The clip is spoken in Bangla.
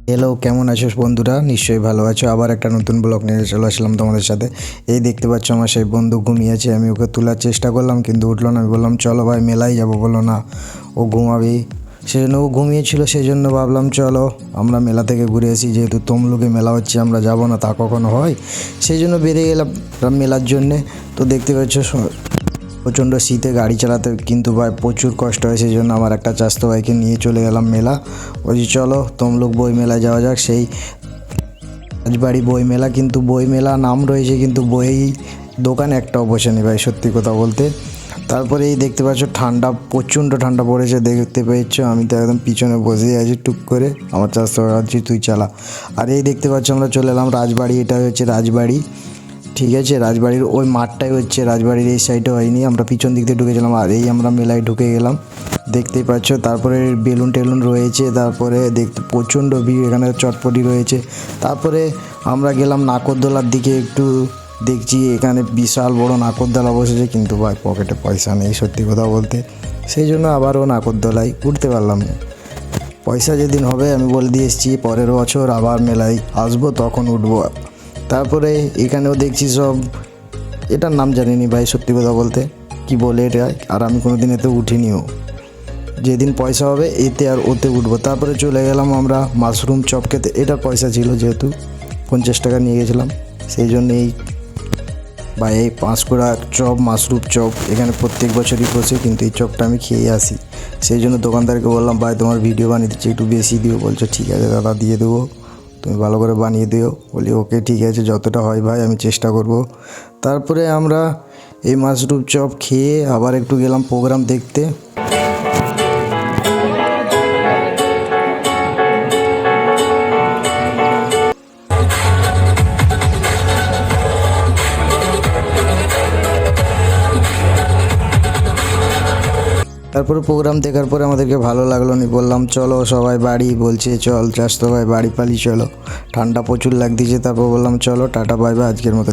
হ্যালো, কেমন আছো বন্ধুরা? নিশ্চয়ই ভালো আছো। আবার একটা নতুন ব্লগ নিয়ে চলে আসলাম তোমাদের সাথে। এই দেখতে পাচ্ছ আমার সেই বন্ধু ঘুমিয়েছে, আমি ওকে তোলার চেষ্টা করলাম কিন্তু উঠলো না। আমি বললাম চলো ভাই মেলায় যাবো, বললো না ও ঘুমাবি। সেজন্য ও ঘুমিয়েছিল, সেই জন্য ভাবলাম চলো আমরা মেলা থেকে ঘুরে আসি, যেহেতু তমলুকে মেলা হচ্ছে আমরা যাব না তা কখনো হয়। সেই জন্য বেরিয়ে গেলাম মেলার জন্যে। তো দেখতে পাচ্ছ প্রচণ্ড শীতে গাড়ি চালাতে কিন্তু ভাই প্রচুর কষ্ট হয়, সেই জন্য আমার একটা চাস্তো ভাইকে নিয়ে চলে গেলাম মেলা। বলছি চলো তমলুক বই মেলায় যাওয়া যাক। সেই রাজবাড়ি বই মেলা, কিন্তু বই মেলা নাম রয়েছে কিন্তু বই দোকান একটাও বসেনি ভাই, সত্যি কথা বলতে। তারপরে এই দেখতে পাচ্ছ ঠান্ডা, প্রচণ্ড ঠান্ডা পড়েছে দেখতে পেয়েছ। আমি তো একদম পিছনে বসে আছি টুক করে, আমার চাস্তো ভাবছি তুই চালা। আর এই দেখতে পাচ্ছ আমরা চলে এলাম রাজবাড়ি, এটা হচ্ছে রাজবাড়ি, ঠিক আছে। রাজবাড়ির ওই মাঠটাই হচ্ছে রাজবাড়ির, এই সাইডে হয়নি, আমরা পিছন দিক দিয়ে ঢুকেছিলাম। আর এই আমরা মেলায় ঢুকে গেলাম, দেখতেই পাচ্ছ। তারপরে বেলুন টেলুন রয়েছে, তারপরে দেখতে প্রচণ্ড ভিড়, এখানে চটপটি রয়েছে। তারপরে আমরা গেলাম নাগরদোলার দিকে, একটু দেখছি এখানে বিশাল বড় নাগরদোলা বসেছে, কিন্তু ভাই পকেটে পয়সা নেই সত্যি কথা বলতে, সেই জন্য আবারও নাগরদোলায় উঠতে পারলাম না। পয়সা যেদিন হবে আমি বলে দিয়ে এসেছি পরের বছর আবার মেলায় আসবো, তখন উঠবো। তারপরে এখানেও দেখছি সব, এটার নাম জানিনি ভাই সত্যি কথা বলতে কি বলে এটা, আর আমি কোনো দিন এতে উঠিনিও। যেদিন পয়সা হবে এতে আর ওতে উঠবো। তারপরে চলে গেলাম আমরা মাশরুম চপ খেতে, এটার পয়সা ছিল যেহেতু 50 টাকা নিয়ে গেছিলাম, সেই জন্য এই ভাই এই 5 কোড়া চপ, মাশরুম চপ এখানে প্রত্যেক বছরই বসে, কিন্তু এই চপটা আমি খেয়ে আসি। সেই জন্য দোকানদারকে বললাম ভাই তোমার ভিডিও বানিয়ে দিচ্ছি, একটু বেশি দিও। বলছো ঠিক আছে দাদা দিয়ে দেবো, তুমি ভালো করে বানিয়ে দিও। বলি ওকে ঠিক আছে, যতটা হয় ভাই আমি চেষ্টা করব। তারপরে আমরা এই মাশরুম চপ খেয়ে আবার একটু গেলাম প্রোগ্রাম দেখতে। তারপরে প্রোগ্রাম দেখার পরে আমাদেরকে ভালো লাগলো নি, বললাম চলো সবাই বাড়ি। বলছে চল চাস্তো ভাই বাড়ি পালি চলো, ঠান্ডা প্রচুর লাগতেছে। তারপর বললাম চলো টাটা বাই বাই, আজকের মতন।